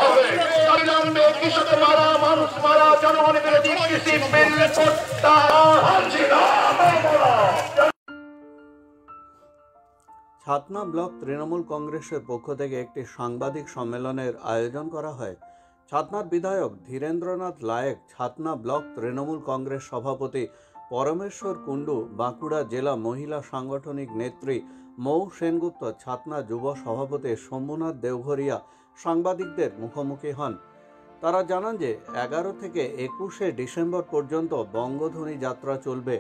হবে। অবিলম্বে কৃষক মারা, মানুষ মারা, জনগণ বিরোধী কৃষি বিল ছাতনা ব্লক তৃণমূল কংগ্রেসের পক্ষ থেকে একটি সাংবাদিক সম্মেলনের আয়োজন করা হয়। ছাতনার বিধায়ক ধীরেন্দ্রনাথ লায়েক, ছাতনা ব্লক তৃণমূল কংগ্রেস সভাপতি পরমেশ্বর কুণ্ডু, বাঁকুড়া জেলা মহিলা সাংগঠনিক নেত্রী মৌ সেনগুপ্ত, ছাতনা যুব সভাপতি শম্ভুনাথ দেওঘরিয়া সাংবাদিকদের মুখোমুখি হন। তারা জানান যে 11 থেকে 21শে ডিসেম্বর পর্যন্ত বঙ্গধ্বনি যাত্রা চলবে।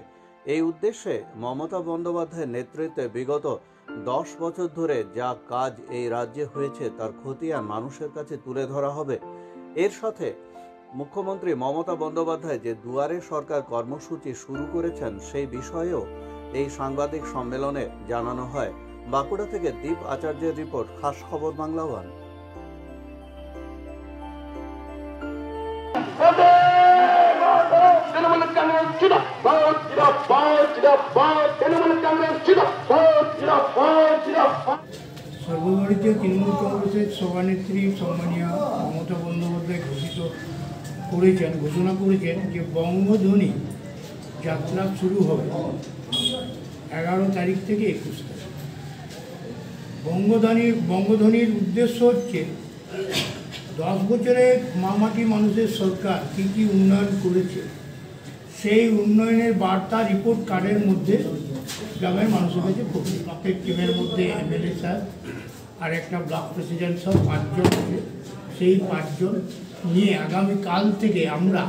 এই উদ্দেশ্যে মমতা বন্দ্যোপাধ্যায়ের নেতৃত্বে বিগত 10 বছর ধরে যা কাজ এই রাজ্যে হয়েছে তার খতিয়ান মানুষের কাছে তুলে ধরা হবে। এর সাথে মুখ্যমন্ত্রী মমতা বন্দ্যোপাধ্যায় যে দুয়ারে সরকার কর্মসূচি শুরু করেছেন সেই বিষয়েও এই সাংবাদিক সম্মেলনে জানানো হয়। বাঁকুড়া থেকে দীপ আচার্যের রিপোর্ট, খাস খবর বাংলা ওয়ান। সর্বভারতীয় তৃণমূল কংগ্রেসের সভানেত্রী সম্মানীয় মমতা বন্দ্যোপাধ্যায় ঘোষণা করেছেন যে বঙ্গধ্বনি যাত্রা শুরু হবে 11 তারিখ থেকে 21 তারিখ। বঙ্গধ্বনির উদ্দেশ্য হচ্ছে 10 বছরে মামাটি মানুষের সরকার কী কী উন্নয়ন করেছে সেই উন্নয়নের বার্তা রিপোর্ট কার্ডের মধ্যে গ্রামের মানুষের কাছে পৌঁছে। ব্লকের টিমের মধ্যে এমএলএ স্যার আর একটা ব্লক প্রেসিডেন্ট সব 5 জন আছে। সেই 5 জন নিয়ে আগামীকাল থেকে আমরা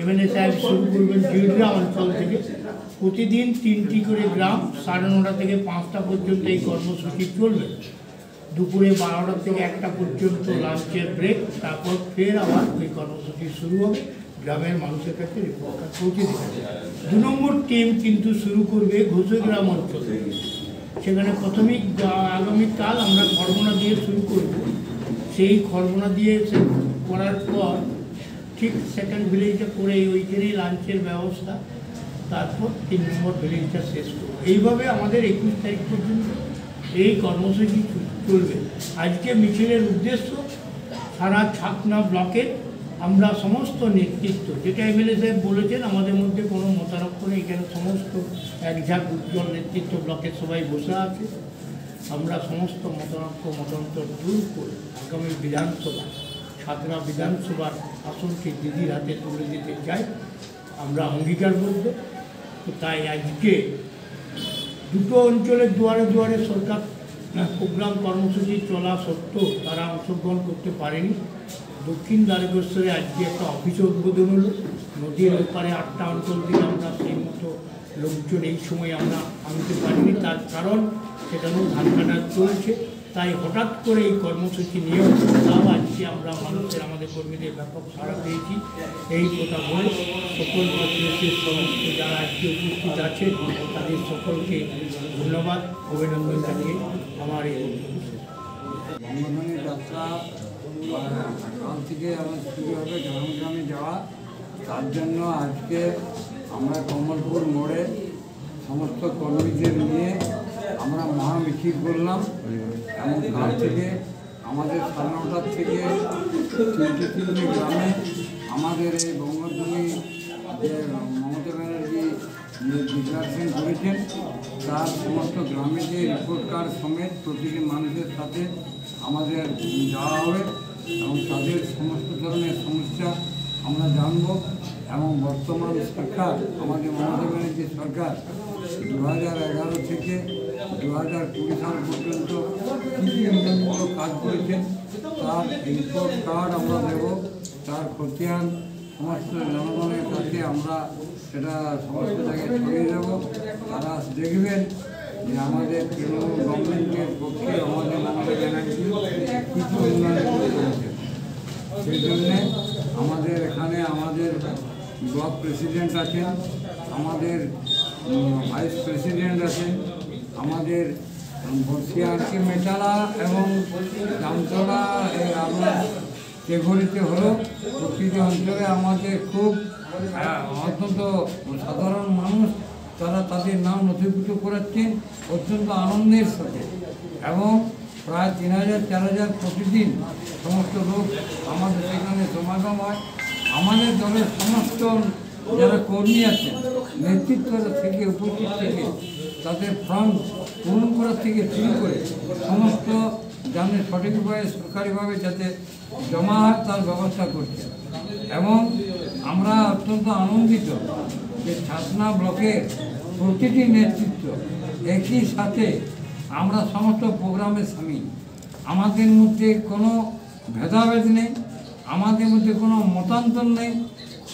এমএলএ সাহেব শুরু করবেন জিলগ্রা অঞ্চল থেকে। প্রতিদিন 3টি করে গ্রাম 9:30 থেকে 5টা পর্যন্ত এই কর্মসূচি চলবে। দুপুরে 12টা থেকে 1টা পর্যন্ত লাঞ্চের ব্রেক, তারপর ফের আবার ওই কর্মসূচি শুরু হবে। গ্রামের মানুষের কাছে রিপোর্টটা পৌঁছে দেবে। 2 নম্বর টিম কিন্তু শুরু করবে ঘোষগ্রাম অঞ্চল থেকে। সেখানে প্রথমেই আগামীকাল আমরা খড়বনা দিয়ে শুরু করব। সেই খড়বনা দিয়ে করার পর ঠিক সেকেন্ড ভিলেজটা করে ওইখানেই লাঞ্চের ব্যবস্থা, তারপর 3 নম্বর ভিলেজটা শেষ করব। এইভাবে আমাদের 21 তারিখ পর্যন্ত এই কর্মসূচি চলবে। আজকে মিছিলের উদ্দেশ্য সারা ছাতনা ব্লকে আমরা সমস্ত নেতৃত্ব, যেটা এমএলএ সাহেব বলেছেন, আমাদের মধ্যে কোনো মতানক্য নেই। এখানে সমস্ত একঝাঁক উজ্জ্বল নেতৃত্ব ব্লকের সবাই বসে আছে। আমরা সমস্ত মতান্তর দূর করে আগামী বিধানসভা, ছাতনা বিধানসভার আসনকে দিদির হাতে তুলে দিতে চাই, আমরা অঙ্গীকারবদ্ধ। তো তাই আজকে 2টো অঞ্চলের দুয়ারে দুয়ারে সরকার প্রোগ্রাম কর্মসূচি চলা সত্ত্বেও তারা অংশগ্রহণ করতে পারেনি। দক্ষিণ দ্বারকেশ্বরে আজকে একটা অফিস উদ্বোধন হলো। নদীর ওপারে 8টা অঞ্চল থেকে আমরা সেই মতো লোকজন এই সময় আমরা আনতে পারিনি। তার কারণ সেখানেও ধান কাটা চলছে, তাই হঠাৎ করে এই কর্মসূচি নিয়েও তাও আজকে আমরা আমাদের কর্মীদের ব্যাপক সাড়া পেয়েছি। এই কথা বলে সকল প্রতিবেশীর সমস্ত যারা আজকে উপস্থিত আছে তাদের সকলকে ধন্যবাদ, অভিনন্দন জানিয়ে আমার এই বঙ্গধ্বনি যাত্রা কাল থেকে আমার শুরু হবে গ্রামে গ্রামে যাওয়া। তার জন্য আজকে আমরা কমলপুর মোড়ে সমস্ত কর্মীদের নিয়ে আমরা মহা মিছিল করলাম। এবং কাল থেকে আমাদের 9:30 থেকে 3টে গ্রামে আমাদের এই বঙ্গধ্বনি যে মমতা ব্যানার্জি ডিক্লারেশন করেছেন তার সমস্ত গ্রামে যে রিপোর্ট কার্ড সমেত প্রতিটি মানুষের সাথে আমাদের যাওয়া হবে এবং তাদের সমস্ত ধরনের সমস্যা আমরা জানব। এবং বর্তমান সরকার, আমাদের মমতা ব্যানার্জি সরকার 2011 থেকে 2020 সাল পর্যন্ত কী উন্নয়নমূলক কাজ করেছেন তার রিপোর্ট কার্ড আমরা দেব। তার খতিয়ান সমস্ত জনগণের কাছে আমরা সেটা সমস্ত জায়গায় ছড়িয়ে দেব। তারা দেখবেন যে আমাদের তৃণমূল গভর্নমেন্টের পক্ষে আমাদের মমতা ব্যানার্জি কিছু উন্নয়ন করেছেন। সেই জন্যে আমাদের এখানে আমাদের ব্লক প্রেসিডেন্ট আছেন, আমাদের ভাইস প্রেসিডেন্ট আছেন, আমাদের বর্ষিয়ারকি মেটালা এবং জামতলা আপনার তেঘরিতে হলো। প্রতিটি অঞ্চলে আমাদের খুব অত্যন্ত সাধারণ মানুষ তারা তাদের নাম নথিভুক্ত করাচ্ছেন অত্যন্ত আনন্দের সাথে। এবং প্রায় 3000-4000 প্রতিদিন সমস্ত লোক আমাদের সেখানে সমাগম হয়। আমাদের দলের সমস্ত যারা কর্মী আছেন, নেতৃত্ব থেকে উপস্থিত থেকে তাদের ফর্ম পূরণ করার থেকে শুরু করে সমস্ত যাতে সঠিকভাবে সরকারিভাবে যাতে জমা হয় তার ব্যবস্থা করছে। এবং আমরা অত্যন্ত আনন্দিত যে ছাতনা ব্লকের প্রতিটি নেতৃত্ব একই সাথে আমরা সমস্ত প্রোগ্রামে সামিল। আমাদের মধ্যে কোনো ভেদাভেদ নেই, আমাদের মধ্যে কোনো মতান্তর নেই।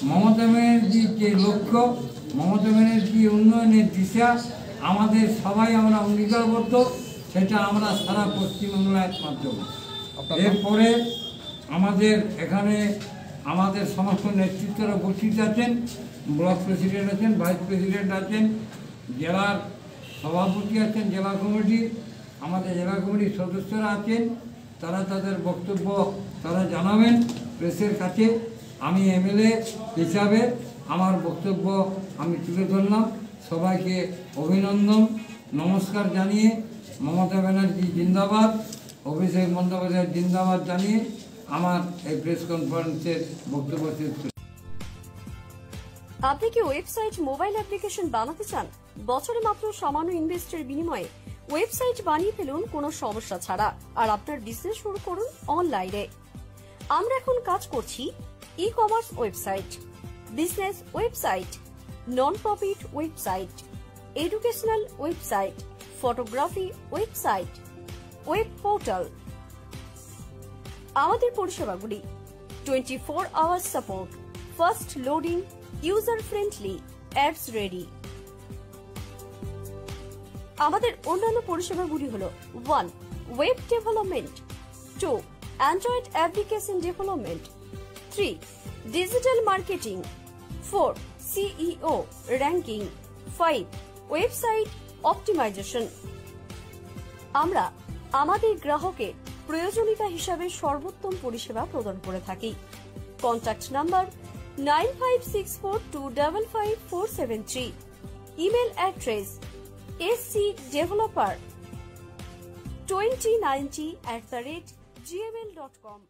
মমতা ব্যানার্জির যে লক্ষ্য, মমতা ব্যানার্জির উন্নয়নের দিশা আমাদের সবাই আমরা অঙ্গীকারবদ্ধ, সেটা আমরা সারা পশ্চিমবাংলার মাধ্যমে। এরপরে আমাদের এখানে আমাদের সমস্ত নেতৃত্বরা উপস্থিত আছেন, ব্লক প্রেসিডেন্ট আছেন, ভাইস প্রেসিডেন্ট আছেন, জেলার সভাপতি আছেন, জেলা কমিটি, আমাদের জেলা কমিটির সদস্যরা আছেন। তারা তাদের বক্তব্য তারা জানাবেন প্রেসের কাছে। আমি এমএলএ হিসাবে আমার বক্তব্য আমি তুলে ধরলাম। সবাইকে অভিনন্দন, নমস্কার জানিয়ে মমতা ব্যানার্জি জিন্দাবাদ, অভিষেক বন্দ্যোপাধ্যায় জিন্দাবাদ জানিয়ে আমার এই প্রেস কনফারেন্সের বক্তব্য শেষ করি। আপনি কি ওয়েবসাইট মোবাইল অ্যাপ্লিকেশন বানাতে চান? বছরে মাত্র সামান্য ইনভেস্টের বিনিময়ে ওয়েবসাইট বানিয়ে ফেলুন কোনো সমস্যা ছাড়া, আর আপনার বিজনেস শুরু করুন অনলাইনে। আমরা এখন কাজ করছি e commerce website, business website, non profit website, educational website, photography website, web portal. আমাদের পরিষেবাগুলি 24 hour support, fast loading, user friendly, ads ready. আমাদের অন্যান্য পরিষেবাগুলি হল 1. Web development, 2. Android application development, 3. Digital marketing, 4. SEO ranking, 5. Website optimisation. আমরা আমাদের গ্রাহকের প্রয়োজনীয়তা হিসাবে সর্বোত্তম পরিষেবা প্রদান করে থাকি। Contact number 9564255473। Email address scdeveloper2090@gmail.com।